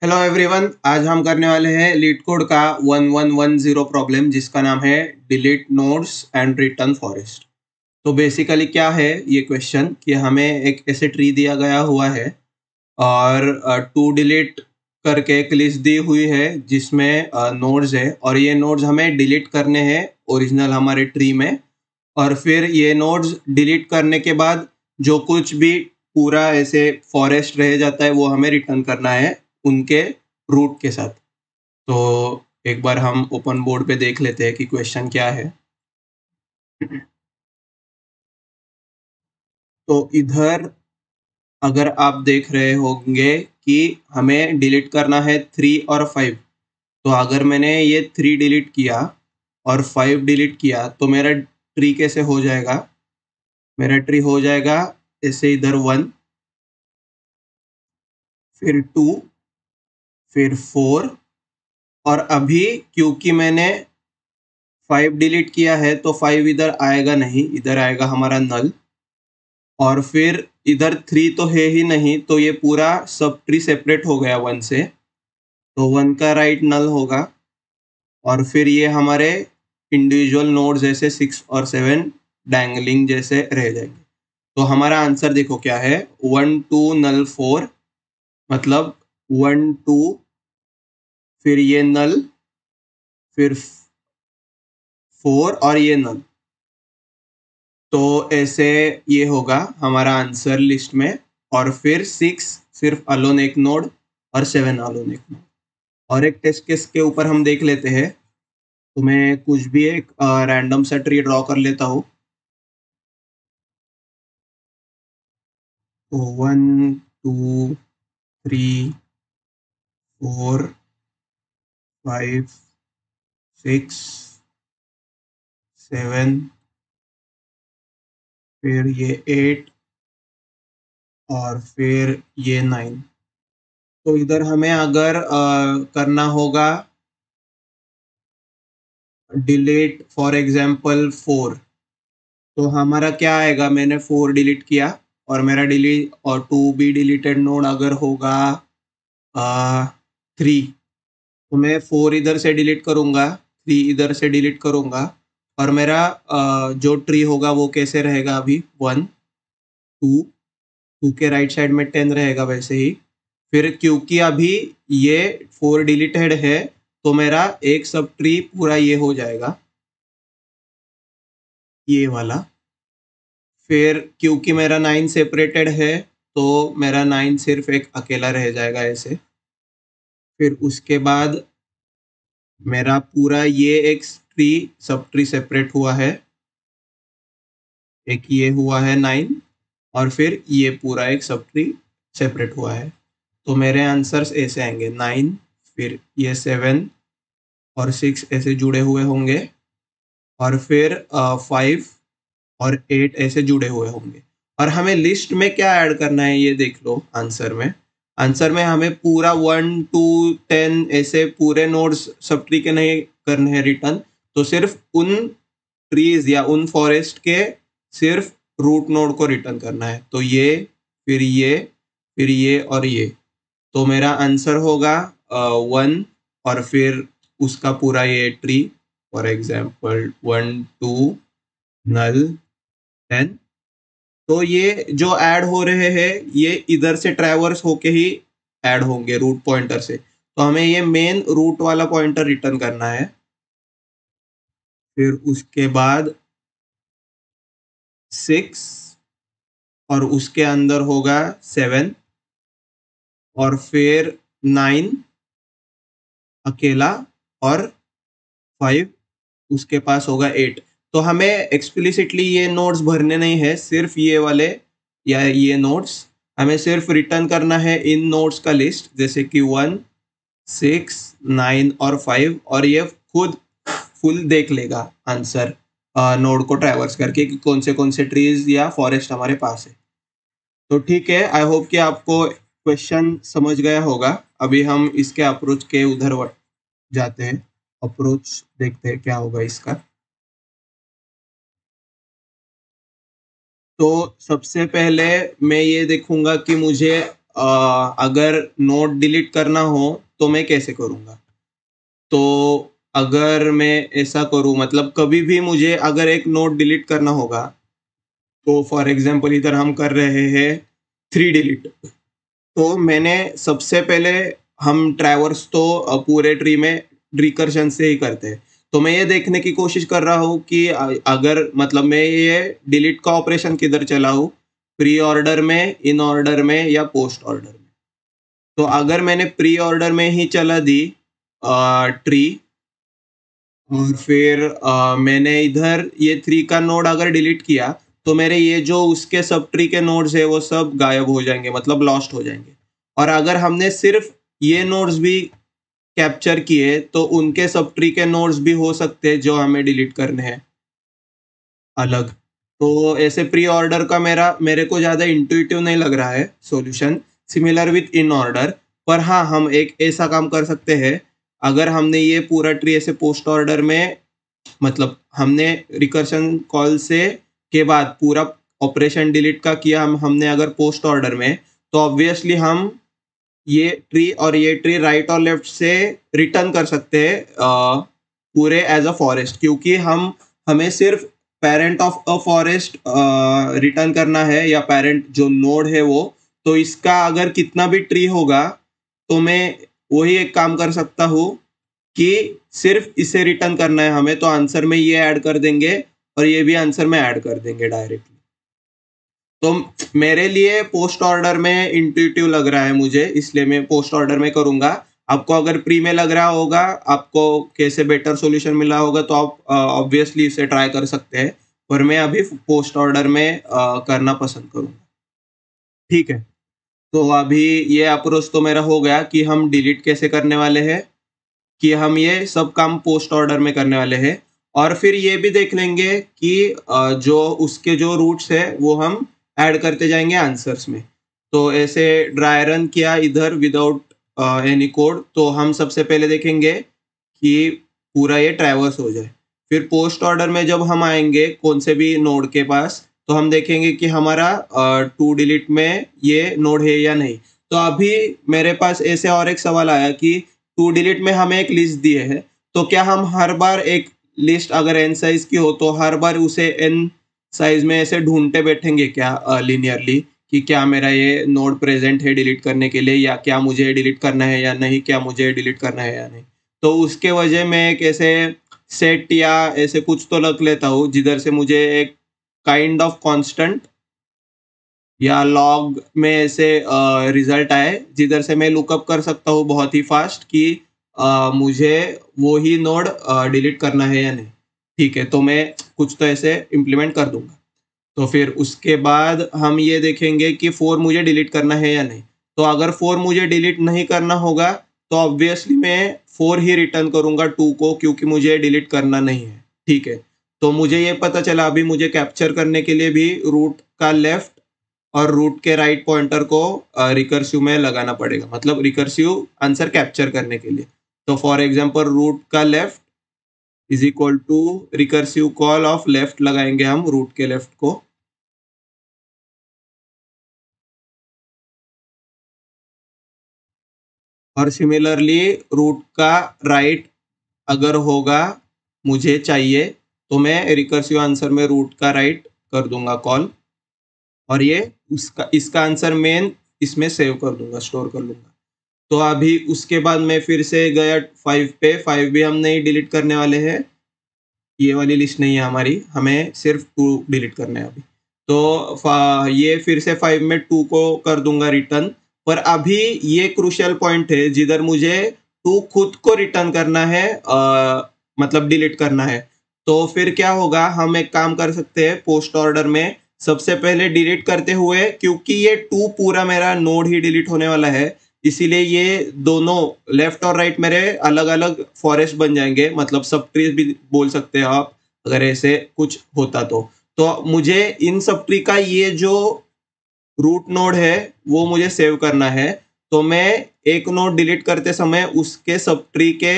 Hello everyone, आज हम करने वाले हैं लीड कोड का 1110 प्रॉब्लम जिसका नाम है delete nodes and return forest. तो बेसिकली क्या है ये क्वेश्चन कि हमें एक ऐसे ट्री दिया गया हुआ है और टू डिलीट करके एक लिस्ट दी हुई है जिसमें नोड्स है और ये नोड्स हमें डिलीट करने हैं ओरिजिनल हमारे ट्री में। और फिर ये नोड्स डिलीट करने के बाद जो कुछ भी पूरा ऐसे फॉरेस्ट रह जाता है वो हमें रिटर्न करना है उनके रूट के साथ। तो एक बार हम ओपन बोर्ड पे देख लेते हैं कि क्वेश्चन क्या है। तो इधर अगर आप देख रहे होंगे कि हमें डिलीट करना है 3 और 5। तो अगर मैंने ये 3 डिलीट किया और 5 डिलीट किया तो मेरा ट्री कैसे हो जाएगा? मेरा ट्री हो जाएगा ऐसे इधर 1, फिर 2, फिर 4। और अभी क्योंकि मैंने 5 डिलीट किया है तो 5 इधर आएगा नहीं, इधर आएगा हमारा नल। और फिर इधर 3 तो है ही नहीं, तो ये पूरा सब ट्री सेपरेट हो गया 1 से, तो 1 का राइट नल होगा। और फिर ये हमारे इंडिविजुअल नोड जैसे 6 और 7 डैंगलिंग जैसे रह जाएंगे। तो हमारा आंसर देखो क्या है, 1 2 नल 4, मतलब 1 2, फिर ये नल, फिर 4 और ये नल। तो ऐसे ये होगा हमारा आंसर लिस्ट में। और फिर 6 सिर्फ अलोन एक नोड और 7 अलोन एक नोड। और एक टेस्ट केस के ऊपर हम देख लेते हैं। तो मैं कुछ भी एक रैंडम सा ट्री ड्रॉ कर लेता हूँ। तो 1 2 3 4 5 6 7, फिर ये 8 और फिर ये 9। तो इधर हमें अगर करना होगा डिलीट फॉर एग्जाम्पल 4, तो हमारा क्या आएगा? मैंने 4 डिलीट किया और मेरा डिलीट और 2 भी डिलीटेड नोड अगर होगा 3, तो मैं 4 इधर से डिलीट करूँगा, 3 इधर से डिलीट करूँगा। और मेरा जो ट्री होगा वो कैसे रहेगा? अभी 1 2, 2 के राइट साइड में 10 रहेगा वैसे ही। फिर क्योंकि अभी ये 4 डिलीटेड है तो मेरा एक सब ट्री पूरा ये हो जाएगा, ये वाला। फिर क्योंकि मेरा 9 सेपरेटेड है तो मेरा 9 सिर्फ एक अकेला रह जाएगा ऐसे। फिर उसके बाद मेरा पूरा ये एक ट्री सब ट्री सेपरेट हुआ है, एक ये हुआ है 9, और फिर ये पूरा एक सब ट्री सेपरेट हुआ है। तो मेरे आंसर्स ऐसे आएंगे 9, फिर ये 7 और 6 ऐसे जुड़े हुए होंगे, और फिर 5 और 8 ऐसे जुड़े हुए होंगे। और हमें लिस्ट में क्या ऐड करना है ये देख लो। आंसर में हमें पूरा 1 2 10 ऐसे पूरे नोड्स सब ट्री के नहीं करने हैं रिटर्न, तो सिर्फ उन ट्रीज या उन फॉरेस्ट के सिर्फ रूट नोड को रिटर्न करना है। तो ये, फिर ये, फिर ये और ये। तो मेरा आंसर होगा 1 और फिर उसका पूरा ये ट्री, फॉर एग्जाम्पल 1 2 नल 10। तो ये जो ऐड हो रहे हैं ये इधर से ट्रैवर्स होके ही ऐड होंगे रूट पॉइंटर से। तो हमें ये मेन रूट वाला पॉइंटर रिटर्न करना है। फिर उसके बाद 6 और उसके अंदर होगा 7, और फिर 9 अकेला, और 5 उसके पास होगा 8। तो हमें एक्सप्लिसिटली ये नोड्स भरने नहीं है, सिर्फ ये वाले या ये नोड्स हमें सिर्फ रिटर्न करना है इन नोड्स का लिस्ट, जैसे कि 1 6 9 और 5। और ये खुद फुल देख लेगा आंसर नोड को ट्रैवर्स करके कि कौन से ट्रीज या फॉरेस्ट हमारे पास है। तो ठीक है, आई होप कि आपको क्वेश्चन समझ गया होगा। अभी हम इसके अप्रोच के उधर जाते हैं, अप्रोच देखते हैं क्या होगा इसका। तो सबसे पहले मैं ये देखूंगा कि मुझे अगर नोड डिलीट करना हो तो मैं कैसे करूँगा? तो अगर मैं ऐसा करूँ, मतलब कभी भी मुझे अगर एक नोड डिलीट करना होगा, तो फॉर एग्ज़ाम्पल इधर हम कर रहे हैं 3 डिलीट। तो मैंने सबसे पहले हम ट्रैवर्स तो पूरे ट्री में रिकर्शन से ही करते हैं। तो मैं ये देखने की कोशिश कर रहा हूँ कि अगर मतलब मैं ये डिलीट का ऑपरेशन किधर चलाऊँ, प्री ऑर्डर में, इन ऑर्डर में या पोस्ट ऑर्डर में। तो अगर मैंने प्री ऑर्डर में ही चला दी ट्री, और फिर मैंने इधर ये 3 का नोड अगर डिलीट किया, तो मेरे ये जो उसके सब ट्री के नोड्स है वो सब गायब हो जाएँगे, मतलब लॉस्ट हो जाएँगे। और अगर हमने सिर्फ़ ये नोड्स भी कैप्चर किए, तो उनके सब ट्री के नोड्स भी हो सकते हैं जो हमें डिलीट करने हैं अलग। तो ऐसे प्री ऑर्डर का मेरे को ज़्यादा इंट्यूटिव नहीं लग रहा है solution, similar with in order. पर हाँ, हम एक ऐसा काम कर सकते हैं, अगर हमने ये पूरा ट्री ऐसे पोस्ट ऑर्डर में, मतलब हमने रिकर्शन कॉल से के बाद पूरा ऑपरेशन डिलीट का किया, हमने अगर पोस्ट ऑर्डर में, तो ऑब्वियसली हम ये ट्री और ये ट्री राइट और लेफ्ट से रिटर्न कर सकते हैं पूरे एज अ फॉरेस्ट, क्योंकि हमें सिर्फ parent of a forest return करना है, या पेरेंट जो नोड है वो। तो इसका अगर कितना भी ट्री होगा, तो मैं वही एक काम कर सकता हूँ कि सिर्फ इसे रिटर्न करना है हमें, तो आंसर में ये ऐड कर देंगे और ये भी आंसर में ऐड कर देंगे डायरेक्टली। तो मेरे लिए पोस्ट ऑर्डर में इंट्यूटिव लग रहा है मुझे, इसलिए मैं पोस्ट ऑर्डर में करूँगा। आपको अगर प्री में लग रहा होगा, आपको कैसे बेटर सॉल्यूशन मिला होगा, तो आप ऑब्वियसली इसे ट्राई कर सकते हैं। पर मैं अभी पोस्ट ऑर्डर में करना पसंद करूँगा। ठीक है, तो अभी ये अप्रोच तो मेरा हो गया कि हम डिलीट कैसे करने वाले हैं, कि हम ये सब काम पोस्ट ऑर्डर में करने वाले हैं। और फिर ये भी देख लेंगे कि जो उसके जो रूट्स है वो हम ऐड करते जाएंगे आंसर्स में। तो ऐसे ड्राई रन किया इधर विदाउट एनी कोड, तो हम सबसे पहले देखेंगे कि पूरा ये ट्रैवर्स हो जाए। फिर पोस्ट ऑर्डर में जब हम आएंगे कौन से भी नोड के पास, तो हम देखेंगे कि हमारा टू डिलीट में ये नोड है या नहीं। तो अभी मेरे पास ऐसे और एक सवाल आया कि टू डिलीट में हमें एक लिस्ट दी है, तो क्या हम हर बार एक लिस्ट अगर एन साइज की हो, तो हर बार उसे एन साइज में ऐसे ढूंढते बैठेंगे क्या लीनियरली, कि क्या मेरा ये नोड प्रेजेंट है डिलीट करने के लिए, या क्या मुझे डिलीट करना है या नहीं, क्या मुझे डिलीट करना है या नहीं। तो उसके वजह मैं एक ऐसे सेट या ऐसे कुछ तो रख लेता हूँ जिधर से मुझे एक काइंड ऑफ कांस्टेंट या लॉग में ऐसे रिजल्ट आए, जिधर से मैं लुकअप कर सकता हूँ बहुत ही फास्ट कि मुझे वो ही नोड डिलीट करना है या नहीं। ठीक है, तो मैं कुछ तो ऐसे इम्प्लीमेंट कर दूंगा। तो फिर उसके बाद हम ये देखेंगे कि 4 मुझे डिलीट करना है या नहीं। तो अगर 4 मुझे डिलीट नहीं करना होगा, तो ऑब्वियसली मैं 4 ही रिटर्न करूंगा 2 को, क्योंकि मुझे डिलीट करना नहीं है। ठीक है, तो मुझे ये पता चला अभी मुझे कैप्चर करने के लिए भी रूट का लेफ्ट और रूट के राइट पॉइंटर को रिकर्सिव में लगाना पड़ेगा, मतलब रिकर्सिव आंसर कैप्चर करने के लिए। तो फॉर एग्जांपल रूट का left is equal to recursive call of left लगाएंगे हम रूट के लेफ्ट को। और सिमिलरली रूट का राइट अगर होगा मुझे चाहिए, तो मैं रिकर्सिव आंसर में रूट का राइट कर दूंगा कॉल, और ये उसका इसका आंसर मेन इसमें सेव कर दूंगा, स्टोर कर लूंगा। तो अभी उसके बाद मैं फिर से गया 5 पे, 5 भी हम नहीं डिलीट करने वाले हैं, ये वाली लिस्ट नहीं है हमारी, हमें सिर्फ 2 डिलीट करने हैं अभी। तो ये फिर से 5 में 2 को कर दूंगा रिटर्न। पर अभी ये क्रूशियल पॉइंट है जिधर मुझे 2 खुद को रिटर्न करना है, मतलब डिलीट करना है। तो फिर क्या होगा, हम एक काम कर सकते हैं पोस्ट ऑर्डर में, सबसे पहले डिलीट करते हुए, क्योंकि ये 2 पूरा मेरा नोड ही डिलीट होने वाला है, इसीलिए ये दोनों लेफ्ट और राइट मेरे अलग अलग फॉरेस्ट बन जाएंगे, मतलब सब ट्री भी बोल सकते हैं आप, अगर ऐसे कुछ होता तो मुझे इन सब ट्री का ये जो रूट नोड है वो मुझे सेव करना है। तो मैं एक नोड डिलीट करते समय उसके सब ट्री के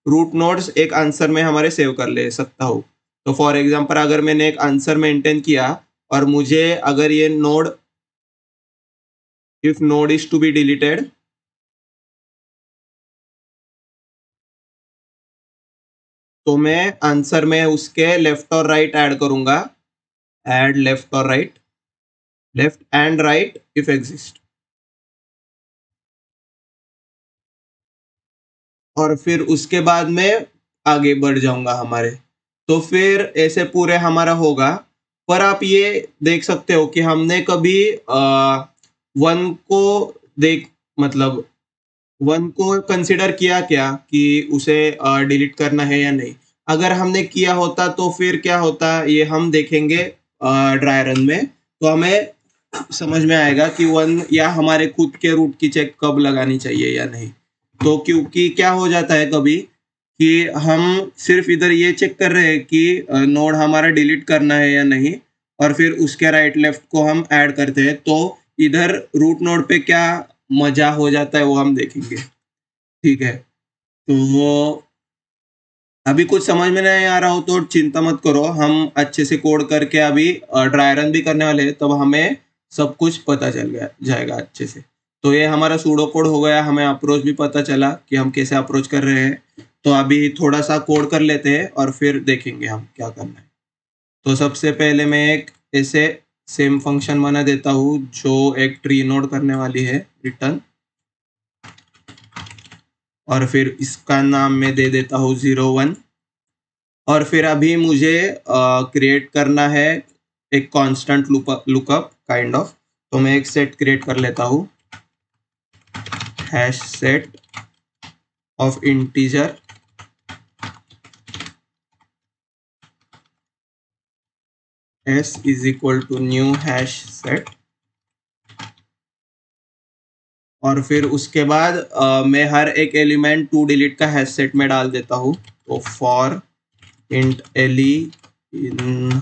रूट नोड्स एक आंसर में हमारे सेव कर ले सकता हूँ। तो फॉर एग्जांपल अगर मैंने एक आंसर मेंटेन किया और मुझे अगर ये node if node is to be deleted, तो मैं आंसर में उसके लेफ्ट और राइट ऐड करूंगा, ऐड लेफ्ट और right, left and right if exist, और फिर उसके बाद में आगे बढ़ जाऊंगा हमारे। तो फिर ऐसे पूरे हमारा होगा। पर आप ये देख सकते हो कि हमने कभी वन को देख मतलब वन को कंसिडर किया क्या कि उसे डिलीट करना है या नहीं। अगर हमने किया होता तो फिर क्या होता ये हम देखेंगे ड्राई रन में, तो हमें समझ में आएगा कि वन या हमारे खुद के रूट की चेक कब लगानी चाहिए या नहीं। तो क्योंकि क्या हो जाता है कभी कि हम सिर्फ इधर ये चेक कर रहे हैं कि नोड हमारा डिलीट करना है या नहीं, और फिर उसके राइट लेफ्ट को हम ऐड करते हैं, तो इधर रूट नोड पे क्या मजा हो जाता है वो हम देखेंगे। ठीक है, तो वो अभी कुछ समझ में नहीं आ रहा हो तो चिंता मत करो, हम अच्छे से कोड करके अभी ड्राई रन भी करने वाले हैं, तब हमें सब कुछ पता चल गया जाएगा अच्छे से। तो ये हमारा सूडो कोड हो गया, हमें अप्रोच भी पता चला कि हम कैसे अप्रोच कर रहे हैं। तो अभी थोड़ा सा कोड कर लेते हैं और फिर देखेंगे हम क्या करना है। तो सबसे पहले मैं एक ऐसे सेम फंक्शन बना देता हूँ जो एक ट्री नोड करने वाली है रिटर्न, और फिर इसका नाम मैं दे देता हूँ 01। और फिर अभी मुझे क्रिएट करना है एक कांस्टेंट लुकअप काइंड ऑफ। तो मैं एक सेट क्रिएट कर लेता हूँ, hash set of integer s is equal to new hash set. और फिर उसके बाद मैं हर एक एलिमेंट टू डिलीट का हैश सेट में डाल देता हूँ। तो for int ele in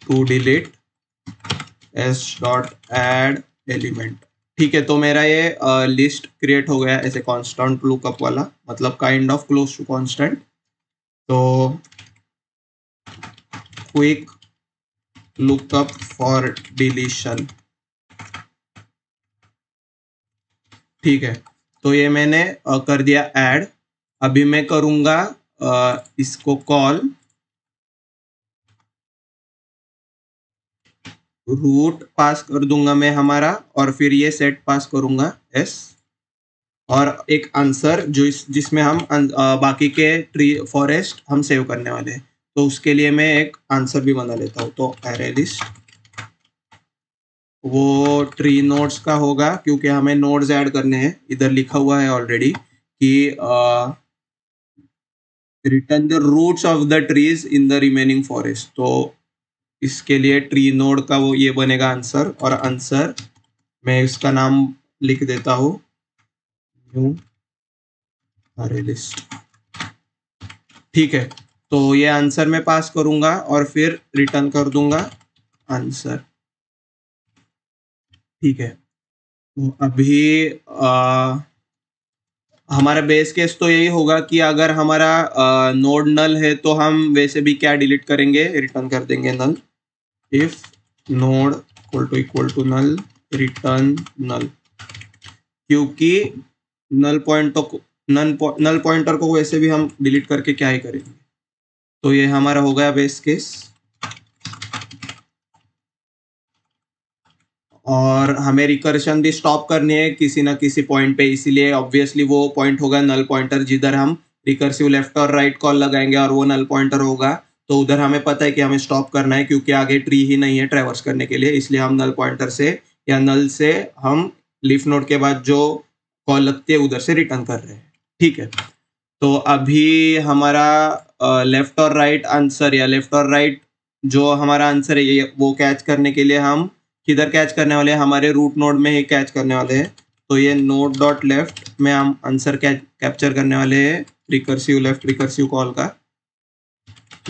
to delete S dot add element. ठीक है, तो मेरा ये लिस्ट क्रिएट हो गया ऐसे कांस्टेंट लुकअप वाला, मतलब kind of close to constant. तो क्विक लुकअप फॉर डिलीशन। ठीक है, तो ये मैंने कर दिया ऐड। अभी मैं करूंगा इसको कॉल, रूट पास कर दूंगा मैं हमारा, और फिर ये सेट पास करूंगा एस, और एक आंसर जो जिसमें हम बाकी के ट्री फॉरेस्ट हम सेव करने वाले हैं। तो उसके लिए मैं एक आंसर भी बना लेता हूँ। तो एरे लिस्ट वो ट्री नोड्स का होगा, क्योंकि हमें नोड्स ऐड करने हैं। इधर लिखा हुआ है ऑलरेडी कि return the roots of the trees in the remaining forest. तो इसके लिए ट्री नोड का वो ये बनेगा आंसर, और आंसर मैं इसका नाम लिख देता हूँ न्यू अरे लिस्ट। ठीक है, तो ये आंसर मैं पास करूंगा और फिर रिटर्न कर दूंगा आंसर। ठीक है, तो अभी हमारा बेस केस तो यही होगा कि अगर हमारा नोड नल है तो हम वैसे भी क्या डिलीट करेंगे, रिटर्न कर देंगे null. If node equal to null return null, क्योंकि नल पॉइंट को नल पॉइंटर को वैसे भी हम डिलीट करके क्या ही करेंगे। तो ये हमारा हो गया बेस केस। और हमें रिकर्शन भी स्टॉप करनी है किसी ना किसी पॉइंट पे, इसीलिए ऑब्वियसली वो पॉइंट होगा नल पॉइंटर, जिधर हम रिकर्सिव लेफ्ट और राइट कॉल लगाएंगे और वो नल पॉइंटर होगा। तो उधर हमें पता है कि हमें स्टॉप करना है, क्योंकि आगे ट्री ही नहीं है ट्रैवर्स करने के लिए, इसलिए हम नल पॉइंटर से या नल से हम लीफ नोड के बाद जो कॉल लगती है उधर से रिटर्न कर रहे हैं। ठीक है, तो अभी हमारा लेफ्ट और राइट आंसर, या लेफ्ट और राइट जो हमारा आंसर है ये वो कैच करने के लिए हम किधर कैच करने वाले हैं, हमारे रूट नोड में ही कैच करने वाले हैं। तो ये नोड डॉट लेफ्ट में हम आंसर कैप्चर करने वाले हैं रिकर्सिव लेफ्ट रिकर्सिव कॉल का,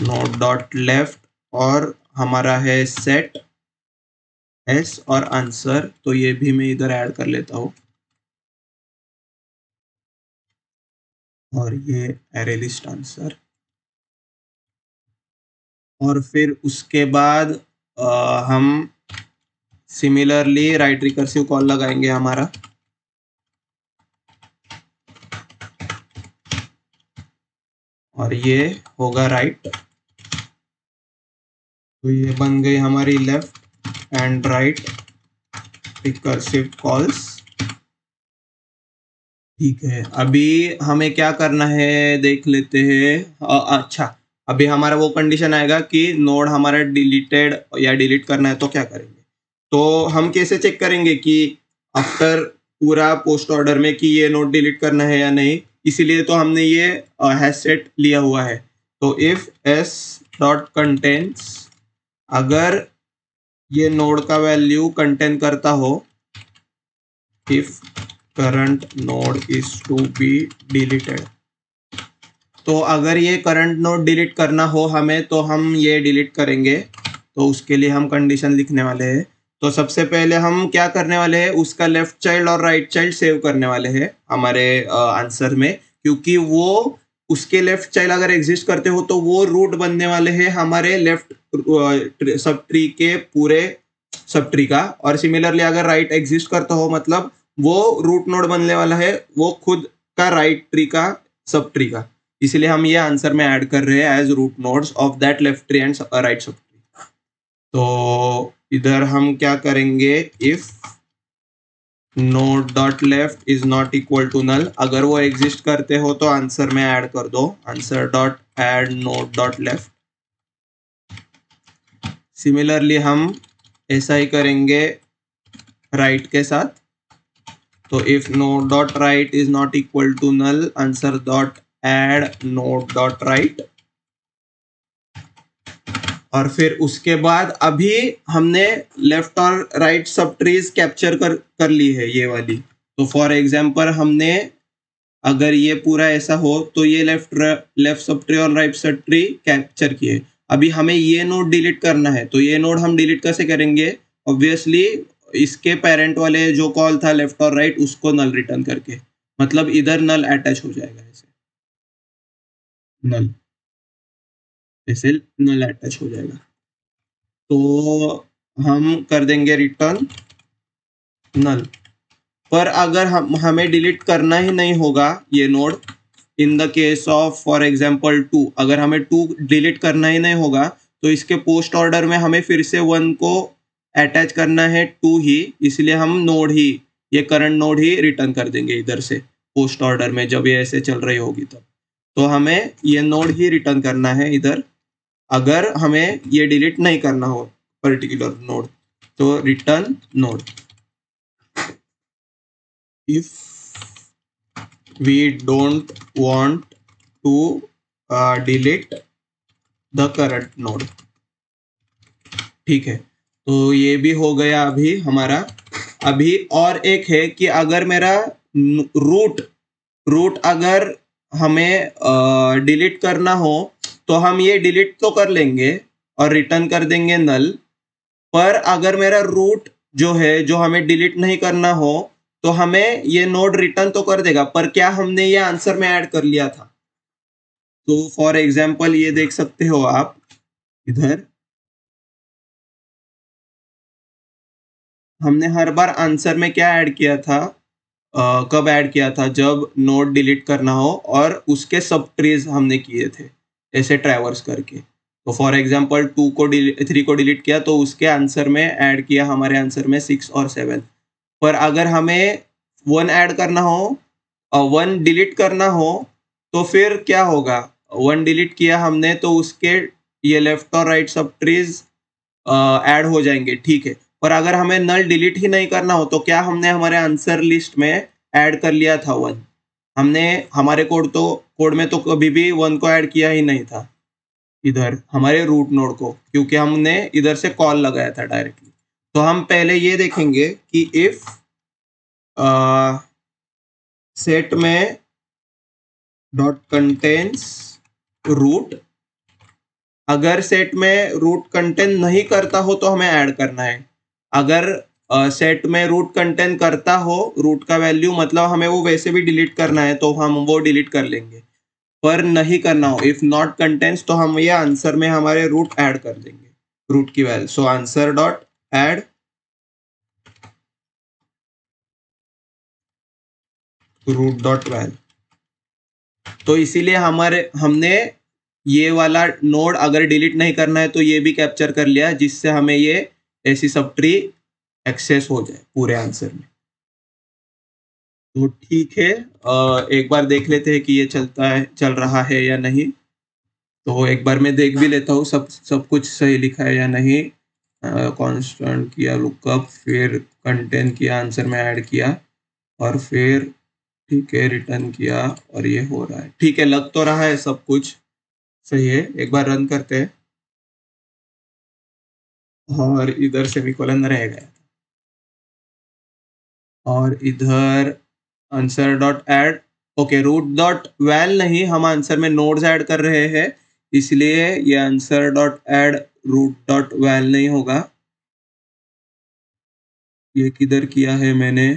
नोड डॉट लेफ्ट, और हमारा है सेट एस और आंसर। तो ये भी मैं इधर ऐड कर लेता हूँ, और ये एरे लिस्ट आंसर। और फिर उसके बाद हम सिमिलरली राइट रिकर्सिव कॉल लगाएंगे हमारा, और ये होगा राइट। तो ये बन गई हमारी left and right recursive calls. ठीक है, अभी हमें क्या करना है देख लेते हैं। अच्छा, अभी हमारा वो कंडीशन आएगा कि नोड हमारा डिलीटेड या डिलीट करना है तो क्या करेंगे। तो हम कैसे चेक करेंगे कि आफ्टर पूरा पोस्ट ऑर्डर में कि ये नोड डिलीट करना है या नहीं, इसीलिए तो हमने ये हैश सेट लिया हुआ है। तो इफ एस डॉट कंटेंट्स, अगर ये नोड का वैल्यू कंटेन करता हो, if current node is to be deleted, तो अगर ये करंट नोड डिलीट करना हो हमें तो हम ये डिलीट करेंगे। तो उसके लिए हम कंडीशन लिखने वाले हैं। तो सबसे पहले हम क्या करने वाले हैं, उसका लेफ्ट चाइल्ड और राइट चाइल्ड सेव करने वाले हैं हमारे आंसर में, क्योंकि वो उसके लेफ्ट चाइल्ड अगर एग्जिस्ट करते हो तो वो रूट बनने वाले हैं हमारे लेफ्ट सब ट्री के पूरे सब ट्री का। और सिमिलरली अगर राइट एग्जिस्ट करता हो मतलब वो रूट नोड बनने वाला है वो खुद का राइट ट्री का सब ट्री का। इसलिए हम ये आंसर में ऐड कर रहे हैं as root nodes of that left tree and right subtree. तो इधर हम क्या करेंगे, if node dot left is not equal to null, अगर वो एग्जिस्ट करते हो तो आंसर में ऐड कर दो, answer dot add node dot left. Similarly हम ऐसा ही करेंगे राइट के साथ। तो if node dot right is not equal to null, answer dot add node dot right. और फिर उसके बाद अभी हमने लेफ्ट और राइट सब ट्रीज कैप्चर कर ली है ये वाली। तो फॉर एग्जांपल हमने अगर ये पूरा ऐसा हो तो ये लेफ्ट सब ट्री और राइट सब ट्री कैप्चर किए। अभी हमें ये नोड डिलीट करना है, तो ये नोड हम डिलीट कैसे करेंगे, ऑब्वियसली इसके पेरेंट वाले जो कॉल था लेफ्ट और राइट उसको नल रिटर्न करके, मतलब इधर नल अटैच हो जाएगा, नल ऐसे नल अटैच हो जाएगा। तो हम कर देंगे रिटर्न नल। पर अगर हमें डिलीट करना ही नहीं होगा ये node, in the case of for example 2, अगर हमें 2 डिलीट करना ही नहीं होगा तो इसके पोस्ट ऑर्डर में हमें फिर से 1 को अटैच करना है 2 ही, इसलिए हम नोड ही, ये करंट नोड ही रिटर्न कर देंगे इधर से पोस्ट ऑर्डर में जब ये ऐसे चल रही होगी तब। तो हमें ये नोड ही रिटर्न करना है इधर, अगर हमें ये डिलीट नहीं करना हो पर्टिकुलर नोड, तो return node. if we don't want to delete the current node। ठीक है, तो ये भी हो गया अभी हमारा। अभी और एक है कि अगर मेरा रूट अगर हमें डिलीट करना हो तो हम ये डिलीट तो कर लेंगे और रिटर्न कर देंगे नल। पर अगर मेरा रूट जो है जो हमें डिलीट नहीं करना हो तो हमें ये नोड रिटर्न तो कर देगा, पर क्या हमने ये आंसर में ऐड कर लिया था। तो फॉर एग्जांपल ये देख सकते हो आप इधर, हमने हर बार आंसर में क्या ऐड किया था, कब ऐड किया था, जब नोड डिलीट करना हो और उसके सब ट्रीज हमने किए थे ऐसे ट्रैवर्स करके। तो फॉर एग्जांपल 3 को डिलीट किया तो उसके आंसर में ऐड किया हमारे आंसर में 6 और 7। पर अगर हमें 1 ऐड करना हो और 1 डिलीट करना हो तो फिर क्या होगा, 1 डिलीट किया हमने तो उसके ये लेफ्ट और राइट सब ट्रीज ऐड हो जाएंगे, ठीक है। पर अगर हमें नल डिलीट ही नहीं करना हो तो क्या हमने हमारे आंसर लिस्ट में ऐड कर लिया था 1, हमने हमारे कोड में तो कभी भी 1 को ऐड किया ही नहीं था इधर हमारे रूट नोड को, क्योंकि हमने इधर से कॉल लगाया था डायरेक्टली। तो हम पहले ये देखेंगे कि इफ सेट में डॉट कंटेन्स रूट, अगर सेट में रूट कंटेन नहीं करता हो तो हमें ऐड करना है। अगर सेट में रूट कंटेन करता हो, रूट का वैल्यू मतलब हमें वो वैसे भी डिलीट करना है तो हम वो डिलीट कर लेंगे। पर नहीं करना हो, इफ नॉट कंटेन्स, तो हम ये आंसर में हमारे रूट ऐड कर देंगे, रूट की value. So answer dot add root dot val. तो इसीलिए हमने ये वाला नोड अगर डिलीट नहीं करना है तो ये भी कैप्चर कर लिया, जिससे हमें ये ऐसी सब ट्री एक्सेस हो जाए पूरे आंसर में। तो ठीक है, एक बार देख लेते हैं कि ये चल रहा है या नहीं। तो एक बार मैं देख भी लेता हूँ सब कुछ सही लिखा है या नहीं। कांस्टेंट किया लुकअप, फिर कंटेंट किया, आंसर में ऐड किया, और फिर ठीक है रिटर्न किया, और ये हो रहा है। ठीक है, लग तो रहा है सब कुछ सही है। एक बार रन करते हैं, और इधर सेमीकोलन रह गया, और इधर answer dot add. Okay, root dot val नहीं, हम आंसर में नोड्स ऐड कर रहे हैं, इसलिए ये answer dot add root dot val नहीं होगा। ये किधर किया है मैंने?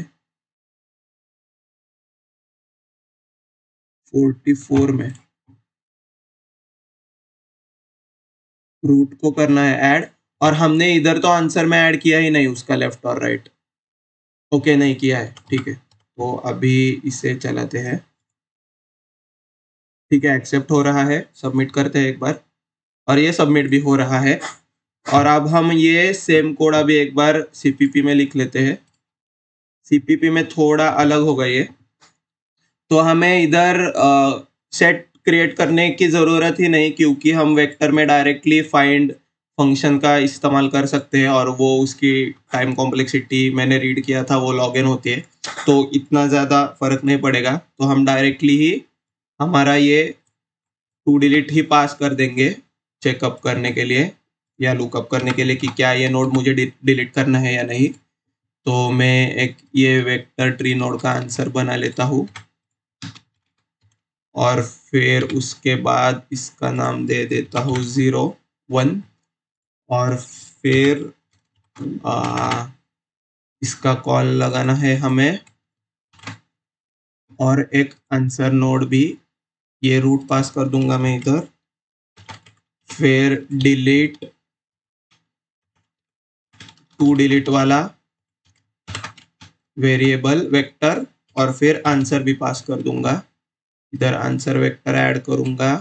44 में रूट को करना है ऐड, और हमने इधर तो आंसर में ऐड किया ही नहीं उसका लेफ्ट और राइट। ओके, नहीं किया है, ठीक है। तो अभी इसे चलाते हैं। ठीक है, एक्सेप्ट हो रहा है, सबमिट करते हैं एक बार, और ये सबमिट भी हो रहा है। और अब हम ये सेम कोड अभी एक बार सीपीपी में लिख लेते हैं। सीपीपी में थोड़ा अलग होगा ये, तो हमें इधर सेट क्रिएट करने की ज़रूरत ही नहीं, क्योंकि हम वेक्टर में डायरेक्टली फाइंड फंक्शन का इस्तेमाल कर सकते हैं, और वो उसकी टाइम कॉम्प्लेक्सिटी मैंने रीड किया था, वो लॉग इन होती है, तो इतना ज़्यादा फर्क नहीं पड़ेगा। तो हम डायरेक्टली ही हमारा ये टू डिलीट ही पास कर देंगे चेकअप करने के लिए, या लुकअप करने के लिए कि क्या ये नोड मुझे डिलीट करना है या नहीं। तो मैं एक ये वेक्टर ट्री नोड का आंसर बना लेता हूँ, और फिर उसके बाद इसका नाम दे देता हूँ 0 1, और फिर इसका कॉल लगाना है हमें, और एक आंसर नोड भी, ये रूट पास कर दूंगा मैं इधर, फिर डिलीट टू डिलीट वाला वेरिएबल वेक्टर, और फिर आंसर भी पास कर दूंगा, इधर आंसर वेक्टर ऐड करूंगा।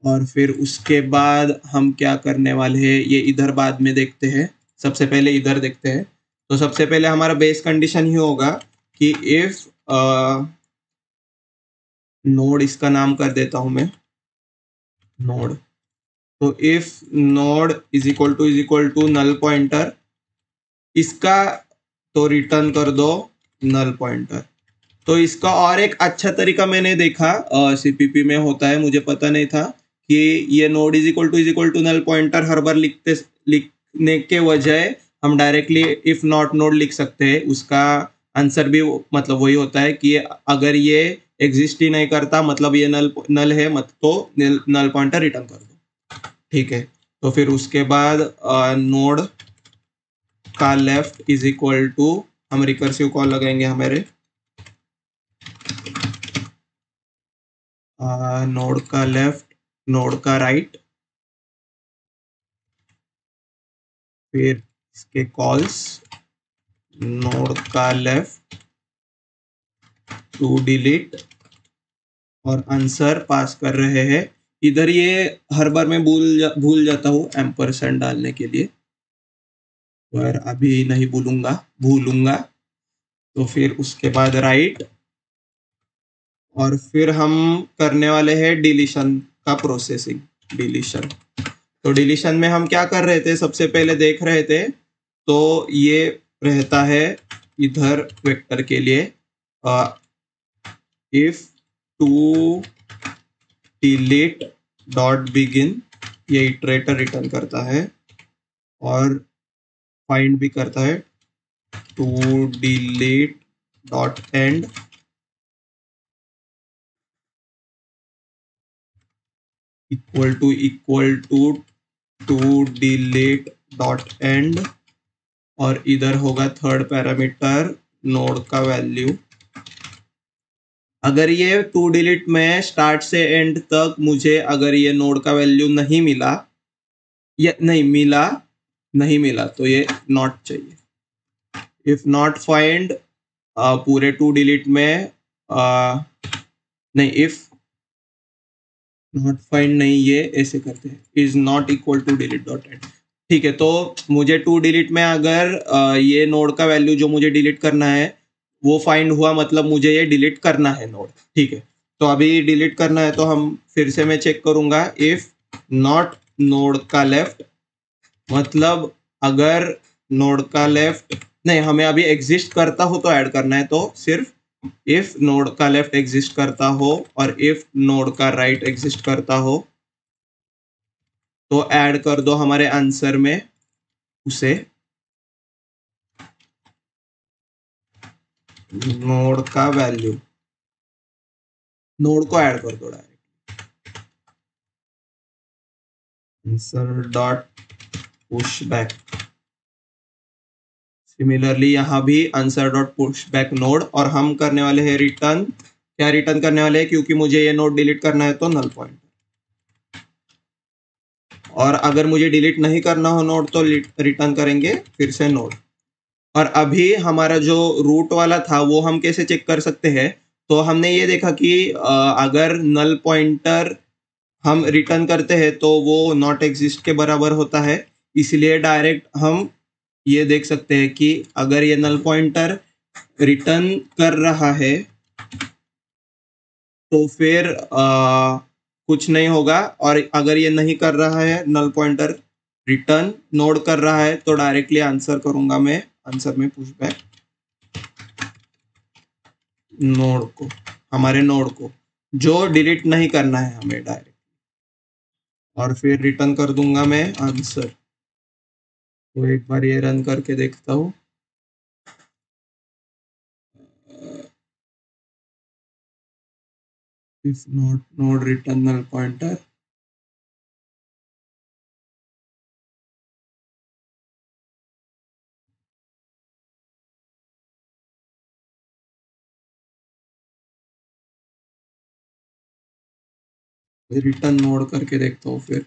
और फिर उसके बाद हम क्या करने वाले हैं ये इधर बाद में देखते हैं, सबसे पहले इधर देखते हैं। तो सबसे पहले हमारा बेस कंडीशन ही होगा कि इफ नोड, इसका नाम कर देता हूं मैं नोड, तो if node is equal to null pointer, इसका तो रिटर्न कर दो नल पॉइंटर। तो इसका और एक अच्छा तरीका मैंने देखा सीपीपी में होता है, मुझे पता नहीं था कि ये node is equal to null pointer हर बार लिखने के बजाय हम डायरेक्टली इफ नॉट नोड लिख सकते हैं। उसका आंसर भी मतलब वही होता है कि अगर ये एग्जिस्ट ही नहीं करता, मतलब ये नल है, मत तो नल पॉइंटर रिटर्न कर दो। ठीक है, तो फिर उसके बाद नोड का लेफ्ट इज इक्वल टू, हम रिकर्सिव कॉल लगाएंगे हमारे नोड का लेफ्ट, नोड का राइट, फिर इसके कॉल्स नोड का लेफ्ट टू डिलीट, और आंसर पास कर रहे हैं। इधर ये हर बार मैं भूल जाता हूँ एम्परसेंड डालने के लिए, पर अभी नहीं भूलूंगा। तो फिर उसके बाद राइट, और फिर हम करने वाले हैं डिलीशन का प्रोसेसिंग। डिलीशन, तो डिलीशन में हम क्या कर रहे थे, सबसे पहले देख रहे थे, तो ये रहता है इधर वेक्टर के लिए if to delete dot begin, ये इटरेटर रिटर्न करता है, और फाइंड भी करता है to delete dot end equal to to delete dot end, और इधर होगा थर्ड पैरामीटर नोड का वैल्यू। अगर ये टू डिलीट में स्टार्ट से एंड तक मुझे अगर ये नोड का वैल्यू नहीं मिला, या नहीं मिला तो ये नॉट चाहिए। इफ नॉट फाइंड पूरे टू डिलीट में नहीं, इफ नॉट फाइंड नहीं, ये ऐसे करते हैं, is not equal to delete dot end. ठीक है, तो मुझे टू डिलीट में अगर ये नोड का वैल्यू जो मुझे डिलीट करना है वो फाइंड हुआ, मतलब मुझे ये डिलीट करना है नोड। ठीक है, तो अभी डिलीट करना है तो हम फिर से मैं चेक करूंगा, इफ नॉट नोड का लेफ्ट, मतलब अगर नोड का लेफ्ट नहीं, हमें अभी एग्जिस्ट करता हो तो ऐड करना है, तो सिर्फ इफ नोड का लेफ्ट एग्जिस्ट करता हो और इफ नोड का राइट एग्जिस्ट करता हो तो ऐड कर दो हमारे आंसर में उसे, नोड का वैल्यू, नोड को ऐड कर दो direct, answer dot push back. Similarly यहाँ भी answer dot push back node, और हम करने वाले हैं रिटर्न, क्या रिटर्न करने वाले हैं, क्योंकि मुझे ये नोड डिलीट करना है तो नल पॉइंट, और अगर मुझे डिलीट नहीं करना हो नोड तो रिटर्न करेंगे फिर से नोड। और अभी हमारा जो रूट वाला था वो हम कैसे चेक कर सकते हैं, तो हमने ये देखा कि अगर नल पॉइंटर हम रिटर्न करते हैं तो वो नॉट एग्जिस्ट के बराबर होता है, इसलिए डायरेक्ट हम ये देख सकते हैं कि अगर ये नल पॉइंटर रिटर्न कर रहा है तो फिर कुछ नहीं होगा, और अगर ये नहीं कर रहा है, नल पॉइंटर रिटर्न नोड कर रहा है, तो डायरेक्टली आंसर करूंगा मैं, आंसर में पुश बैक नोड को, हमारे नोड को जो डिलीट नहीं करना है हमें डायरेक्ट, और फिर रिटर्न कर दूंगा मैं आंसर। तो एक बार ये रन करके देखता हूँ, if not node return null pointer, return node करके देखता हूँ फिर।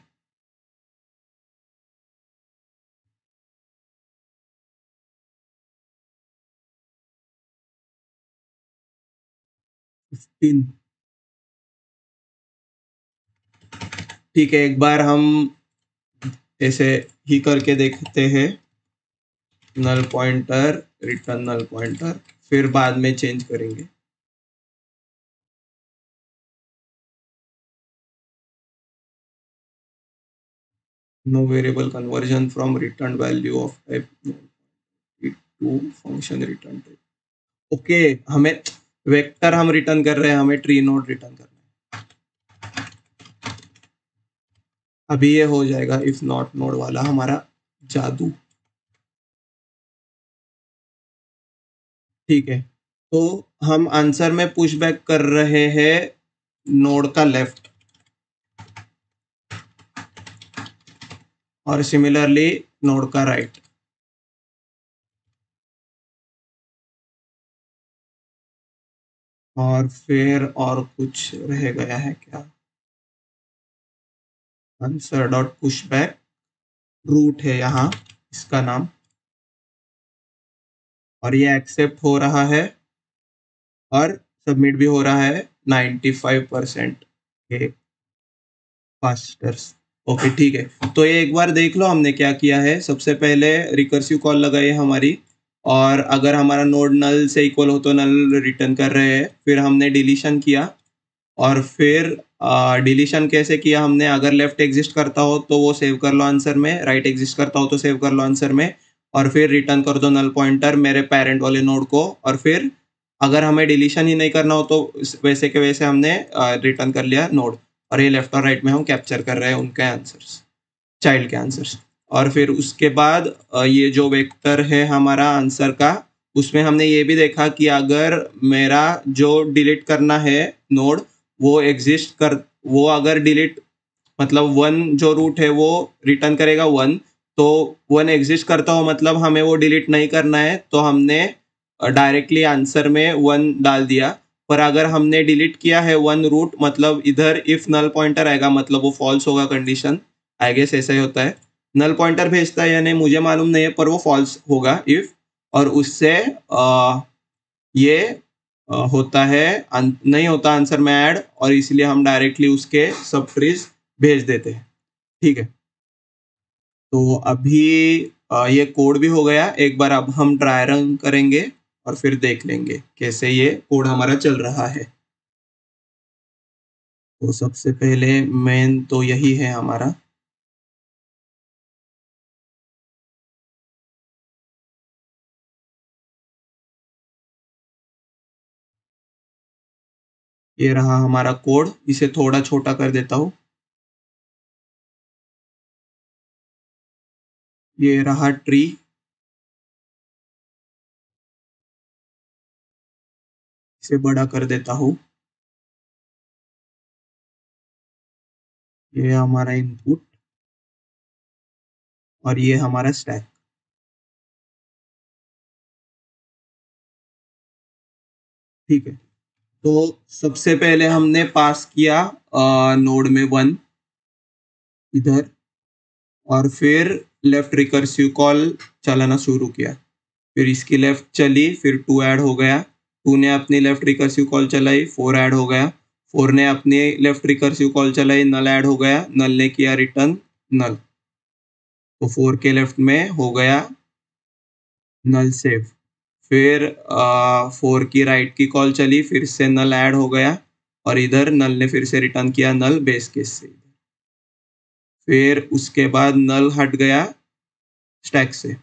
ठीक है, एक बार हम ऐसे ही करके देखते हैं, null pointer return null pointer, फिर बाद में चेंज करेंगे। No variable conversion from return value of type to function return type. Okay, हमें वेक्टर हम रिटर्न कर रहे हैं, हमें ट्री नोड रिटर्न करना है। अभी ये हो जाएगा इफ नॉट नोड वाला हमारा जादू। ठीक है, तो हम आंसर में पुश बैक कर रहे हैं नोड का लेफ्ट, और सिमिलरली नोड का राइट। और फिर और कुछ रह गया है क्या, answer dot push back root है यहाँ इसका नाम, और ये एक्सेप्ट हो रहा है और सबमिट भी हो रहा है 95% के फास्टर्स। ओके ठीक है, तो ये एक बार देख लो हमने क्या किया है। सबसे पहले रिकर्सिव कॉल लगाई है हमारी, और अगर हमारा नोड नल से इक्वल हो तो नल रिटर्न कर रहे हैं। फिर हमने डिलीशन किया, और फिर डिलीशन कैसे किया हमने, अगर लेफ्ट एग्जिस्ट करता हो तो वो सेव कर लो आंसर में, राइट एग्जिस्ट करता हो तो सेव कर लो आंसर में, और फिर रिटर्न कर दो नल पॉइंटर मेरे पेरेंट वाले नोड को। और फिर अगर हमें डिलीशन ही नहीं करना हो तो वैसे के वैसे हमने रिटर्न कर लिया नोड, और ये लेफ्ट और राइट में हम कैप्चर कर रहे हैं उनके आंसर्स, चाइल्ड के आंसर्स। और फिर उसके बाद ये जो वेक्टर है हमारा आंसर का, उसमें हमने ये भी देखा कि अगर मेरा जो डिलीट करना है नोड वो एग्जिस्ट कर, वो अगर डिलीट मतलब वन जो रूट है वो रिटर्न करेगा वन, तो वन एग्जिस्ट करता हो मतलब हमें वो डिलीट नहीं करना है, तो हमने डायरेक्टली आंसर में वन डाल दिया। पर अगर हमने डिलीट किया है वन रूट, मतलब इधर इफ नल पॉइंटर आएगा मतलब वो फॉल्स होगा कंडीशन, आई गेस ऐसा ही होता है। नल पॉइंटर भेजता है या नहीं मुझे मालूम नहीं है, पर वो फॉल्स होगा इफ, और उससे ये होता है नहीं होता आंसर में ऐड, और इसलिए हम डायरेक्टली उसके सब ट्रीज भेज देते हैं। ठीक है, तो अभी ये कोड भी हो गया। एक बार अब हम ट्राई रन करेंगे और फिर देख लेंगे कैसे ये कोड हमारा चल रहा है। तो सबसे पहले मेन तो यही है हमारा। ये रहा हमारा कोड, इसे थोड़ा छोटा कर देता हूँ। ये रहा ट्री, इसे बड़ा कर देता हूँ। ये हमारा इनपुट और ये हमारा स्टैक। ठीक है, तो सबसे पहले हमने पास किया नोड में 1 इधर, और फिर लेफ्ट रिकर्सिव कॉल चलाना शुरू किया। फिर इसकी लेफ्ट चली, फिर 2 ऐड हो गया। 2 ने अपनी लेफ्ट रिकर्सिव कॉल चलाई, 4 ऐड हो गया। 4 ने अपनी लेफ्ट रिकर्सिव कॉल चलाई, नल ऐड हो गया। नल ने किया रिटर्न नल, तो 4 के लेफ्ट में हो गया नल सेव। फिर 4 की राइट की कॉल चली, फिर से नल ऐड हो गया, और इधर नल ने फिर से रिटर्न किया नल बेस केस से। फिर उसके बाद नल हट गया स्टैक से।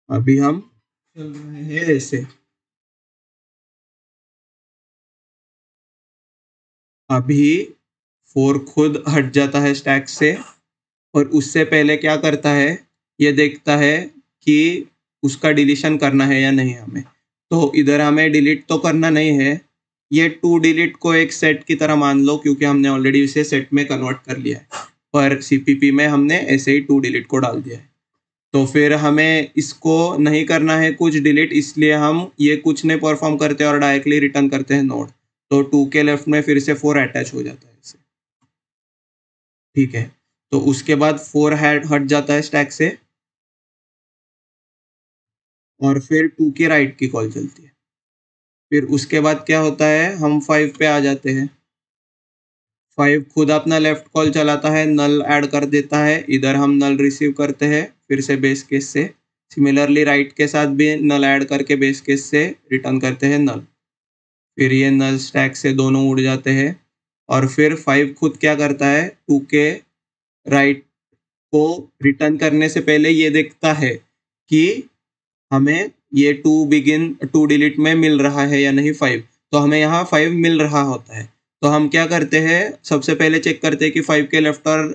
अभी हम चल रहे हैं ऐसे। अभी 4 खुद हट जाता है स्टैक से, और उससे पहले क्या करता है, ये देखता है कि उसका डिलीशन करना है या नहीं हमें। तो इधर हमें डिलीट तो करना नहीं है। ये टू डिलीट को एक सेट की तरह मान लो, क्योंकि हमने ऑलरेडी इसे सेट में कन्वर्ट कर लिया है, पर सीपीपी में हमने ऐसे ही टू डिलीट को डाल दिया है। तो फिर हमें इसको नहीं करना है कुछ डिलीट, इसलिए हम ये कुछ नहीं परफॉर्म करते और डायरेक्टली रिटर्न करते हैं नोड। तो 2 के लेफ्ट में फिर से 4 अटैच हो जाता है इसे। ठीक है, तो उसके बाद 4 हट जाता है स्टैक से, और फिर 2 की राइट की कॉल चलती है। फिर उसके बाद क्या होता है, हम 5 पे आ जाते हैं। 5 खुद अपना लेफ्ट कॉल चलाता है, नल ऐड कर देता है। इधर हम नल रिसीव करते हैं फिर से बेस केस से। सिमिलरली राइट के साथ भी नल ऐड करके बेस केस से रिटर्न करते हैं नल। फिर ये नल स्टैक से दोनों उड़ जाते हैं, और फिर 5 खुद क्या करता है, 2 के राइट को रिटर्न करने से पहले ये देखता है कि हमें ये टू डिलीट में मिल रहा है या नहीं 5। तो हमें यहाँ 5 मिल रहा होता है। तो हम क्या करते हैं, सबसे पहले चेक करते हैं कि 5 के लेफ्ट और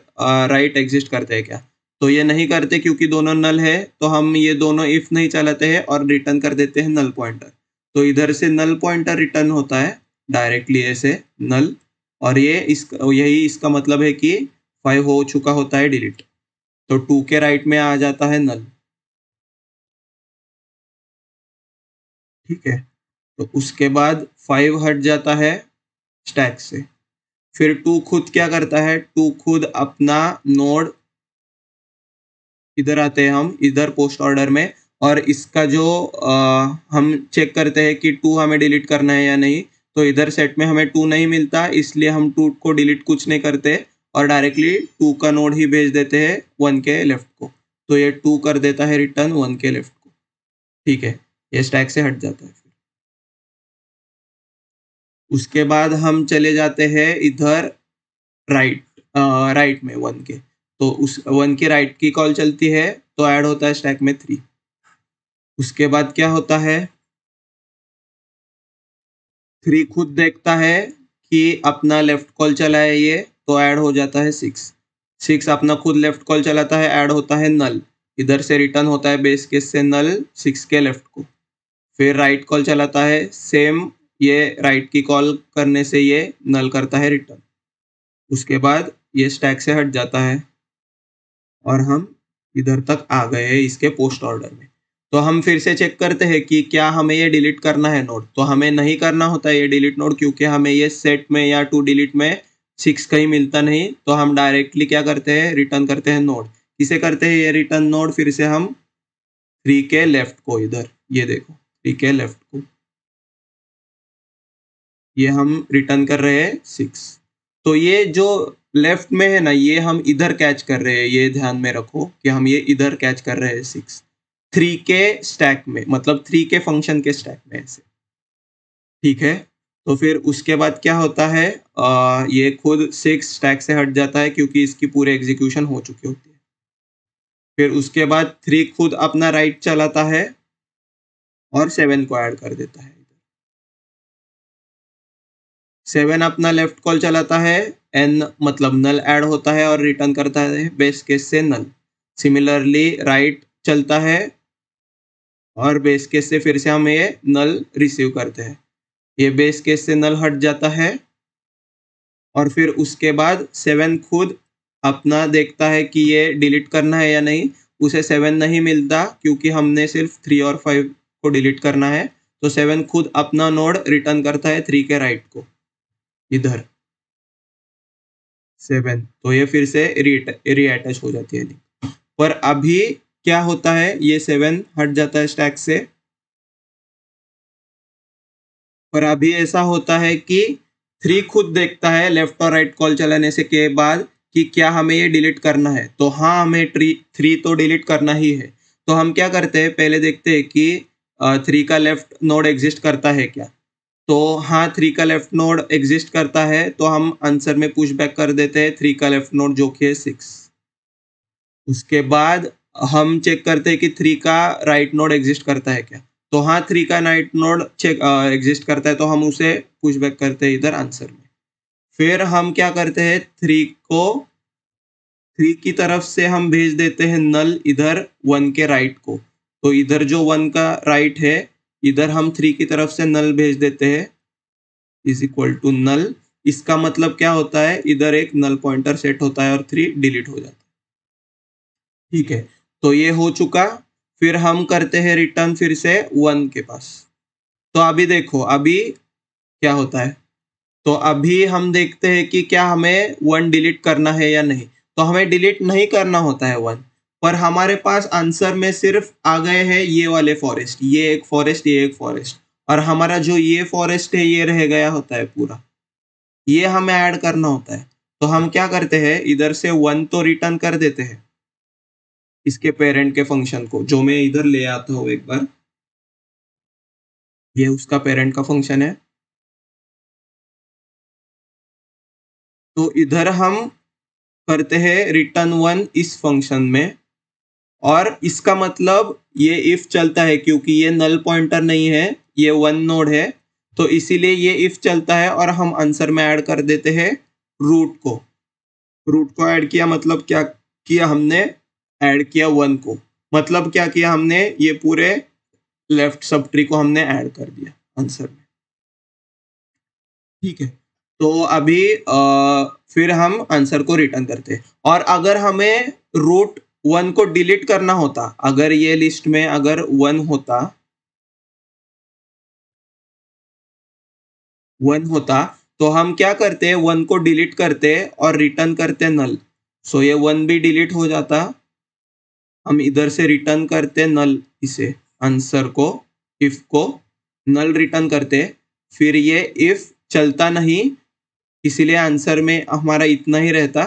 राइट एग्जिस्ट करते हैं क्या। तो ये नहीं करते, क्योंकि दोनों नल है। तो हम ये दोनों इफ नहीं चलाते हैं और रिटर्न कर देते हैं नल पॉइंटर। तो इधर से नल पॉइंटर रिटर्न होता है डायरेक्टली ऐसे नल, और यही इसका मतलब है कि 5 हो चुका होता है डिलीट। तो 2 के राइट में आ जाता है नल। ठीक है, तो उसके बाद 5 हट जाता है स्टैक से। फिर 2 खुद क्या करता है, 2 खुद अपना नोड, इधर आते हैं हम इधर पोस्ट ऑर्डर में, और इसका जो हम चेक करते हैं कि 2 हमें डिलीट करना है या नहीं। तो इधर सेट में हमें 2 नहीं मिलता, इसलिए हम 2 को डिलीट कुछ नहीं करते और डायरेक्टली 2 का नोड ही भेज देते हैं 1 के लेफ्ट को। तो ये 2 कर देता है रिटर्न 1 के लेफ्ट को। ठीक है, ये स्टैक से हट जाता है। उसके बाद हम चले जाते हैं इधर राइट, राइट में 1 के। तो उस 1 की राइट की कॉल चलती है, तो ऐड होता है स्टैक में 3। उसके बाद क्या होता है, 3 खुद देखता है कि अपना लेफ्ट कॉल चला है ये, तो ऐड हो जाता है 6। 6 अपना खुद लेफ्ट कॉल चलाता है, ऐड होता है नल। इधर से रिटर्न होता है बेस केस से नल 6 के लेफ्ट को। फिर राइट कॉल चलाता है सेम, ये राइट की कॉल करने से ये नल करता है रिटर्न। उसके बाद ये स्टैक से हट जाता है, और हम इधर तक आ गए हैं इसके पोस्ट ऑर्डर में। तो हम फिर से चेक करते हैं कि क्या हमें ये डिलीट करना है नोड। तो हमें नहीं करना होता है ये डिलीट नोड, क्योंकि हमें ये सेट में या टू डिलीट में 6 कहीं मिलता नहीं। तो हम डायरेक्टली क्या करते हैं, रिटर्न करते हैं नोड। किसे करते हैं ये रिटर्न नोड, फिर से हम 3 के लेफ्ट को, इधर ये देखो ठीक है, लेफ्ट को ये हम रिटर्न कर रहे हैं 6। तो ये जो लेफ्ट में है ना, ये हम इधर कैच कर रहे हैं, ये ध्यान में रखो कि हम ये इधर कैच कर रहे हैं 6 3 के स्टैक में, मतलब 3 के फंक्शन के स्टैक में ऐसे। ठीक है, तो फिर उसके बाद क्या होता है, ये खुद 6 स्टैक से हट जाता है क्योंकि इसकी पूरे एग्जीक्यूशन हो चुकी होती है। फिर उसके बाद 3 खुद अपना राइट चलाता है और 7 को ऐड कर देता है। 7 अपना लेफ्ट कॉल चलाता है, एन मतलब नल ऐड होता है और रिटर्न करता है बेस केस से नल। सिमिलरली राइट चलता है और बेस केस से फिर से हम ये नल रिसीव करते हैं। ये बेस केस से नल हट जाता है और फिर उसके बाद 7 खुद अपना देखता है कि ये डिलीट करना है या नहीं। उसे 7 नहीं मिलता क्योंकि हमने सिर्फ 3 और 5 को डिलीट करना है, तो 7 खुद अपना नोड रिटर्न करता है 3 के राइट को इधर 7। तो ये फिर से रीअटैच हो जाती है लिंक। पर अभी क्या होता है, ये 7 हट जाता है स्टैक से, पर अभी ऐसा होता है कि 3 खुद देखता है लेफ्ट और राइट कॉल चलाने से के बाद कि क्या हमें ये डिलीट करना है। तो हाँ, हमें 3 तो डिलीट करना ही है। तो हम क्या करते हैं, पहले देखते हैं कि 3 का लेफ्ट नोड एग्जिस्ट करता है क्या। तो हाँ, 3 का लेफ्ट नोड एग्जिस्ट करता है, तो हम आंसर में पुश बैक कर देते हैं 3 का लेफ्ट नोड जो कि है 6। उसके बाद हम चेक करते हैं कि 3 का राइट नोड एग्जिस्ट करता है क्या। तो हाँ, 3 का राइट नोड चेक एग्जिस्ट करता है, तो हम उसे पुश बैक करते हैं इधर आंसर में। फिर हम क्या करते हैं, 3 की तरफ से हम भेज देते हैं नल इधर 1 के राइट को। तो इधर जो 1 का राइट है, इधर हम 3 की तरफ से नल भेज देते हैं इज इक्वल टू नल। इसका मतलब क्या होता है, इधर एक नल पॉइंटर सेट होता है और 3 डिलीट हो जाता है। ठीक है, तो ये हो चुका। फिर हम करते हैं रिटर्न फिर से 1 के पास। तो अभी देखो अभी क्या होता है। तो अभी हम देखते हैं कि क्या हमें 1 डिलीट करना है या नहीं। तो हमें डिलीट नहीं करना होता है 1, पर हमारे पास आंसर में सिर्फ आ गए हैं ये वाले फॉरेस्ट, ये एक फॉरेस्ट, ये एक फॉरेस्ट, और हमारा जो ये फॉरेस्ट है ये रह गया होता है पूरा, ये हमें ऐड करना होता है। तो हम क्या करते हैं, इधर से 1 तो रिटर्न कर देते हैं इसके पेरेंट के फंक्शन को, जो मैं इधर ले आता हूँ एक बार। ये उसका पेरेंट का फंक्शन है। तो इधर हम करते हैं रिटर्न 1 इस फंक्शन में, और इसका मतलब ये इफ चलता है क्योंकि ये नल पॉइंटर नहीं है, ये 1 नोड है, तो इसीलिए ये इफ चलता है और हम आंसर में ऐड कर देते हैं रूट को। रूट को ऐड किया मतलब क्या किया हमने, ऐड किया 1 को, मतलब क्या किया हमने, ये पूरे लेफ्ट सब ट्री को हमने ऐड कर दिया आंसर में। ठीक है, तो अभी फिर हम आंसर को रिटर्न करते हैं। और अगर हमें रूट 1 को डिलीट करना होता, अगर ये लिस्ट में अगर 1 होता, 1 होता, तो हम क्या करते हैं, 1 को डिलीट करते और रिटर्न करते नल। सो ये 1 भी डिलीट हो जाता, हम इधर से रिटर्न करते नल, इसे आंसर को, इफ को नल रिटर्न करते, फिर ये इफ चलता नहीं, इसीलिए आंसर में हमारा इतना ही रहता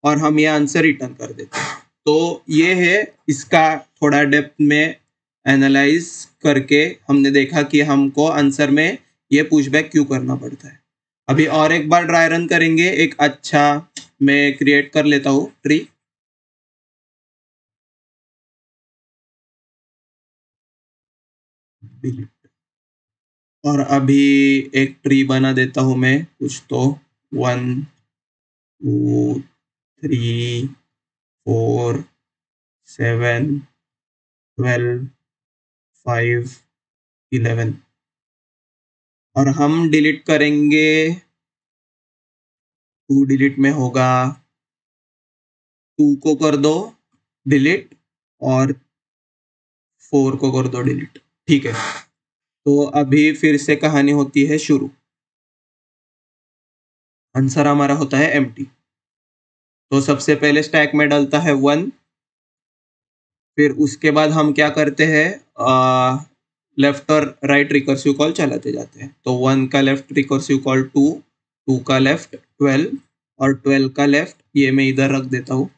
और हम ये आंसर रिटर्न कर देते। तो ये है इसका थोड़ा डेप्थ में एनालाइज करके हमने देखा कि हमको आंसर में ये पुशबैक क्यों करना पड़ता है। अभी और एक बार ड्राई रन करेंगे, एक अच्छा मैं क्रिएट कर लेता हूँ ट्री। और अभी एक ट्री बना देता हूँ मैं कुछ तो, 1 2 3 4 7 12 5 11, और हम डिलीट करेंगे, 2 डिलीट में होगा, 2 को कर दो डिलीट और 4 को कर दो डिलीट। ठीक है, तो अभी फिर से कहानी होती है शुरू। आंसर हमारा होता है एम्प्टी। तो सबसे पहले स्टैक में डलता है 1, फिर उसके बाद हम क्या करते हैं, लेफ्ट और राइट रिकर्सिव कॉल चलाते जाते हैं। तो 1 का लेफ्ट रिकर्सिव कॉल 2, 2 का लेफ्ट 12 और 12 का लेफ्ट ये मैं इधर रख देता हूँ।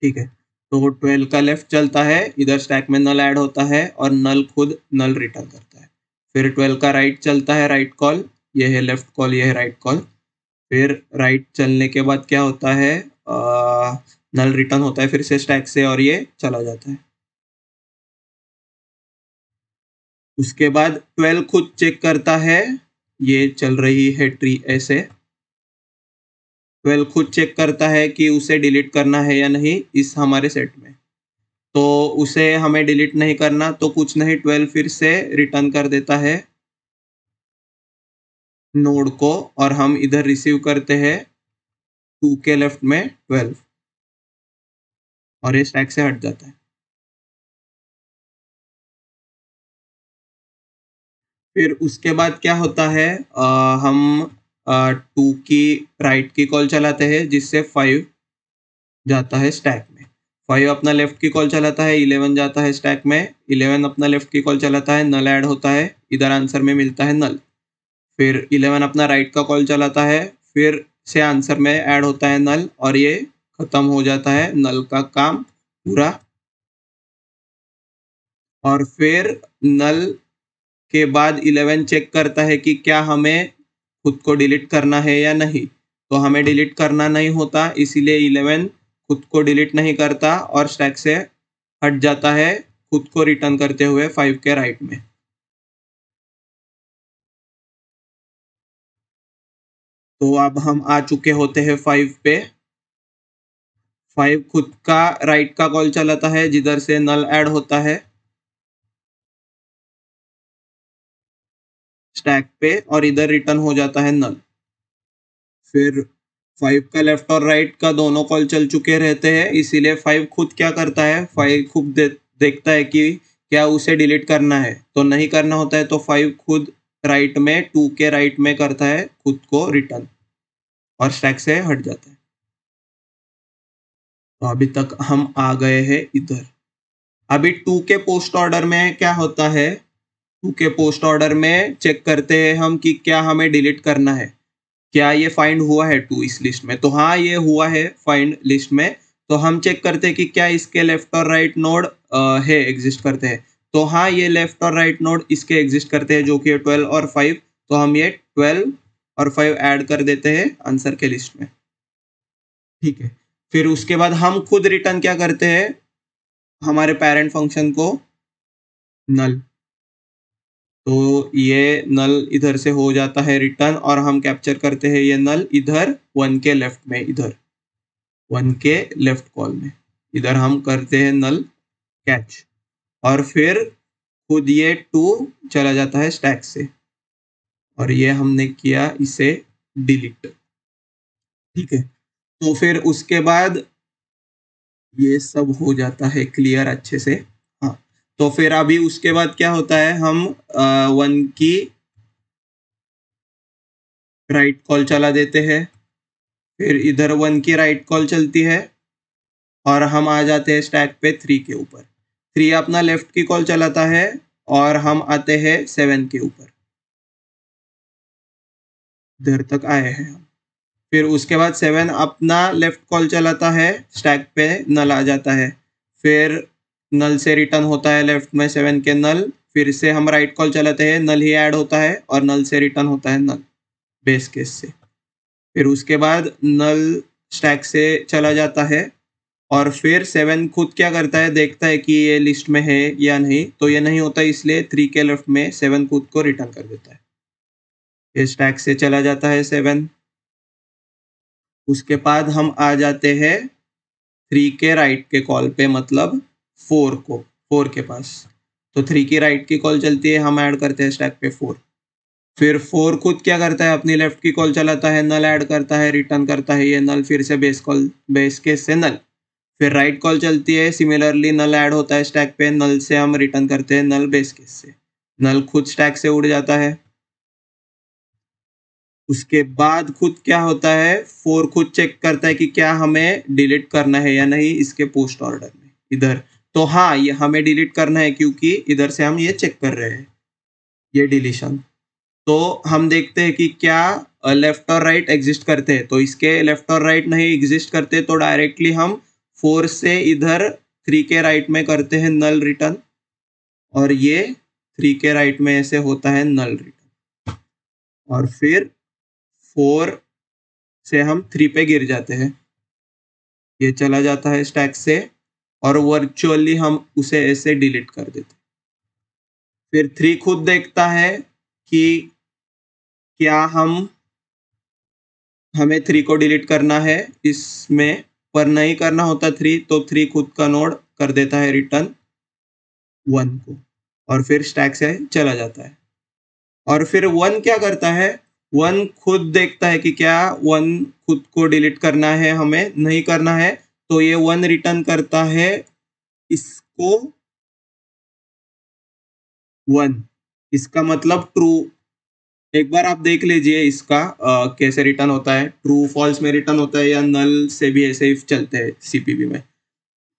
ठीक है, तो 12 का लेफ्ट चलता है, इधर स्टैक में नल ऐड होता है और नल खुद नल रिटर्न करता है। फिर 12 का राइट चलता है, राइट कॉल, ये है लेफ्ट कॉल, ये है राइट कॉल। फिर राइट चलने के बाद क्या होता है, नल रिटर्न होता है फिर से स्टैक से और ये चला जाता है। उसके बाद 12 खुद चेक करता है, ये चल रही है ट्री ऐसे। 12 खुद चेक करता है कि उसे डिलीट करना है या नहीं इस हमारे सेट में। तो उसे हमें डिलीट नहीं करना, तो कुछ नहीं, 12 फिर से रिटर्न कर देता है नोड को और हम इधर रिसीव करते हैं 2 के लेफ्ट में 12 और ये स्टैक से हट जाता है। फिर उसके बाद क्या होता है, हम 2 की राइट की कॉल चलाते हैं जिससे 5 जाता है स्टैक में। 5 अपना लेफ्ट की कॉल चलाता है, 11 जाता है स्टैक में। 11 अपना लेफ्ट की कॉल चलाता है, नल ऐड होता है, इधर आंसर में मिलता है नल। फिर 11 अपना राइट का कॉल चलाता है, फिर से आंसर में ऐड होता है नल और ये खत्म हो जाता है नल का काम पूरा। और फिर नल के बाद 11 चेक करता है कि क्या हमें खुद को डिलीट करना है या नहीं। तो हमें डिलीट करना नहीं होता, इसीलिए 11 खुद को डिलीट नहीं करता और स्टैक से हट जाता है, खुद को रिटर्न करते हुए 5 के राइट में। तो अब हम आ चुके होते हैं 5 पे। 5 खुद का राइट का कॉल चलाता है जिधर से नल ऐड होता है स्टैक पे और इधर रिटर्न हो जाता है नल। फिर 5 का लेफ्ट और राइट का दोनों कॉल चल चुके रहते हैं, इसीलिए 5 खुद क्या करता है, 5 खुद देखता है कि क्या उसे डिलीट करना है। तो नहीं करना होता है, तो 5 खुद राइट में 2 के राइट में करता है खुद को रिटर्न और स्टैक से हट जाता है। तो अभी तक हम आ गए हैं इधर। अभी 2 के पोस्ट ऑर्डर में क्या होता है, 2 के पोस्ट ऑर्डर में चेक करते हैं हम कि क्या हमें डिलीट करना है, क्या ये फाइंड हुआ है 2 इस लिस्ट में। तो हाँ, ये हुआ है फाइंड लिस्ट में। तो हम चेक करते हैं कि क्या इसके लेफ्ट और राइट नोड है, एग्जिस्ट करते हैं। तो हाँ, ये लेफ्ट और राइट नोड इसके एग्जिस्ट करते हैं जो कि 12 और 5। तो हम ये 12 और 5 ऐड कर देते हैं आंसर के लिस्ट में। ठीक है, फिर उसके बाद हम खुद रिटर्न क्या करते हैं, हमारे पेरेंट फंक्शन को नल। तो ये नल इधर से हो जाता है रिटर्न और हम कैप्चर करते हैं ये नल इधर 1 के लेफ्ट में, इधर 1 के लेफ्ट कॉल में इधर हम करते हैं नल कैच। और फिर खुद ये 2 चला जाता है स्टैक से और ये हमने किया इसे डिलीट। ठीक है, तो फिर उसके बाद ये सब हो जाता है क्लियर अच्छे से। हाँ, तो फिर अभी उसके बाद क्या होता है, हम 1 की राइट कॉल चला देते हैं, फिर इधर 1 की राइट कॉल चलती है और हम आ जाते हैं स्टैक पे 3 के ऊपर। 3 अपना लेफ्ट की कॉल चलाता है और हम आते हैं 7 के ऊपर, इधर तक आए हैं हम। फिर उसके बाद 7 अपना लेफ्ट कॉल चलाता है, स्टैक पे नल आ जाता है। फिर नल से रिटर्न होता है लेफ्ट में 7 के नल, फिर से हम राइट कॉल चलाते हैं, नल ही ऐड होता है और नल से रिटर्न होता है नल बेस केस से। फिर उसके बाद नल स्टैक से चला जाता है और फिर 7 खुद क्या करता है, देखता है कि ये लिस्ट में है या नहीं। तो ये नहीं होता, इसलिए 3 के लेफ्ट में 7 खुद को रिटर्न कर देता है, ये स्टैक से चला जाता है 7। उसके बाद हम आ जाते हैं 3 के राइट के कॉल पे, मतलब 4 के पास। तो 3 की राइट की कॉल चलती है, हम ऐड करते हैं स्टैक पे 4। फिर 4 खुद क्या करता है, अपनी लेफ्ट की कॉल चलाता है, नल ऐड करता है, रिटर्न करता है ये नल, फिर से बेस केस से नल। फिर राइट कॉल चलती है, सिमिलरली नल ऐड होता है स्टैक पे, नल से हम रिटर्न करते हैं नल बेस केस से। नल खुद स्टैक से उड़ जाता है। उसके बाद खुद क्या होता है, 4 खुद चेक करता है कि क्या हमें डिलीट करना है या नहीं इसके पोस्ट ऑर्डर में, इधर तो हाँ, ये हमें डिलीट करना है क्योंकि इधर से हम ये चेक कर रहे हैं, ये डिलीशन। तो हम देखते हैं कि क्या लेफ्ट और राइट एग्जिस्ट करते हैं। तो इसके लेफ्ट और राइट नहीं एग्जिस्ट करते तो डायरेक्टली हम 4 से इधर 3 के राइट में करते हैं नल रिटर्न, और ये 3 के राइट में ऐसे होता है नल रिटर्न, और फिर 4 से हम 3 पे गिर जाते हैं, ये चला जाता है स्टैक से, और वर्चुअली हम उसे ऐसे डिलीट कर देते हैं। फिर 3 खुद देखता है कि क्या हमें 3 को डिलीट करना है इसमें, पर नहीं करना होता 3, तो 3 खुद का नोड कर देता है रिटर्न 1 को, और फिर स्टैक से चला जाता है। और फिर 1 क्या करता है, 1 खुद देखता है कि क्या 1 खुद को डिलीट करना है, हमें नहीं करना है, तो ये 1 रिटर्न करता है इसको 1, इसका मतलब ट्रू। एक बार आप देख लीजिए इसका कैसे रिटर्न होता है, ट्रू फॉल्स में रिटर्न होता है या नल से भी ऐसे ही चलते हैं सीपीपी में।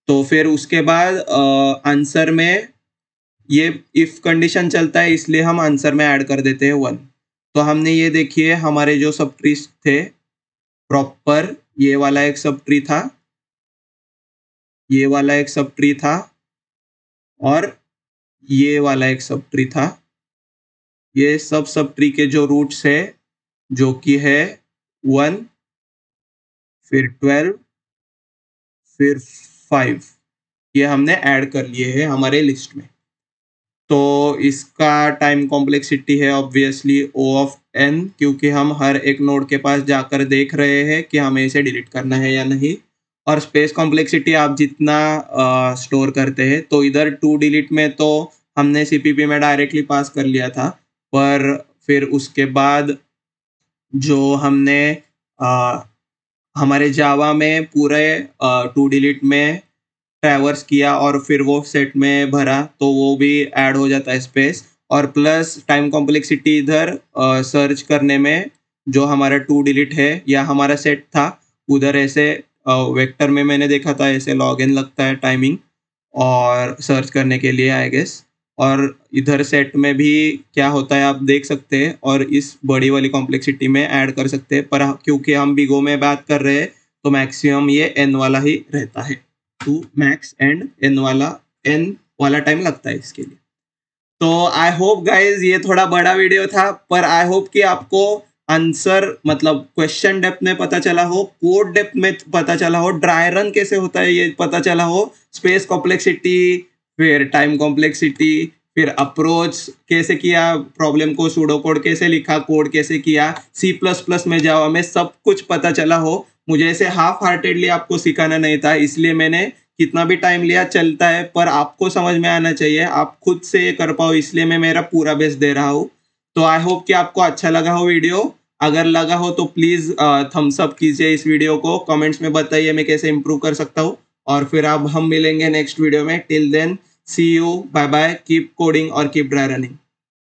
तो फिर उसके बाद आंसर में ये इफ कंडीशन चलता है, इसलिए हम आंसर में ऐड कर देते हैं 1। तो हमने ये देखिए हमारे जो सब ट्रीज थे प्रॉपर, ये वाला एक सब ट्री था, ये वाला एक सब ट्री था, और ये वाला एक सब ट्री था। ये सब ट्री के जो रूट्स है जो कि है 1, फिर 12, फिर 5, ये हमने ऐड कर लिए हैं हमारे लिस्ट में। तो इसका टाइम कॉम्प्लेक्सिटी है ऑब्वियसली O ऑफ n, क्योंकि हम हर एक नोड के पास जाकर देख रहे हैं कि हमें इसे डिलीट करना है या नहीं। और स्पेस कॉम्प्लेक्सिटी आप जितना स्टोर करते हैं, तो इधर 2 डिलीट में तो हमने सीपीपी में डायरेक्टली पास कर लिया था, पर फिर उसके बाद जो हमने हमारे जावा में पूरे 2 डिलीट में ट्रैवर्स किया और फिर वो सेट में भरा, तो वो भी ऐड हो जाता है स्पेस। और प्लस टाइम कॉम्प्लेक्सिटी इधर सर्च करने में, जो हमारा 2 डिलीट है या हमारा सेट था, उधर ऐसे वेक्टर में मैंने देखा था ऐसे लॉगिन लगता है टाइमिंग और सर्च करने के लिए आई गेस। और इधर सेट में भी क्या होता है आप देख सकते हैं, और इस बड़ी वाली कॉम्प्लेक्सिटी में ऐड कर सकते हैं, पर क्योंकि हम बिगो में बात कर रहे हैं तो मैक्सिमम ये n वाला ही रहता है, 2 मैक्स एंड n वाला टाइम लगता है इसके लिए। तो आई होप गाइज ये थोड़ा बड़ा वीडियो था, पर आई होप कि आपको आंसर मतलब क्वेश्चन डेप्थ में पता चला हो, कोड डेप्थ में पता चला हो, ड्राई रन कैसे होता है ये पता चला हो, स्पेस कॉम्प्लेक्सिटी, फिर टाइम कॉम्प्लेक्सिटी, फिर अप्रोच कैसे किया, प्रॉब्लम को सूडो कोड कैसे लिखा, कोड कैसे किया, C++ में जावा में, सब कुछ पता चला हो। मुझे ऐसे हाफ हार्टेडली आपको सिखाना नहीं था, इसलिए मैंने कितना भी टाइम लिया चलता है, पर आपको समझ में आना चाहिए, आप खुद से ये कर पाओ, इसलिए मैं मेरा पूरा बेस्ट दे रहा हूँ। तो आई होप कि आपको अच्छा लगा हो वीडियो। अगर लगा हो तो प्लीज़ थम्स अप कीजिए इस वीडियो को, कमेंट्स में बताइए मैं कैसे इम्प्रूव कर सकता हूँ। और फिर अब हम मिलेंगे नेक्स्ट वीडियो में। Till then see you, bye bye, keep coding और कीप ड्राई रनिंग।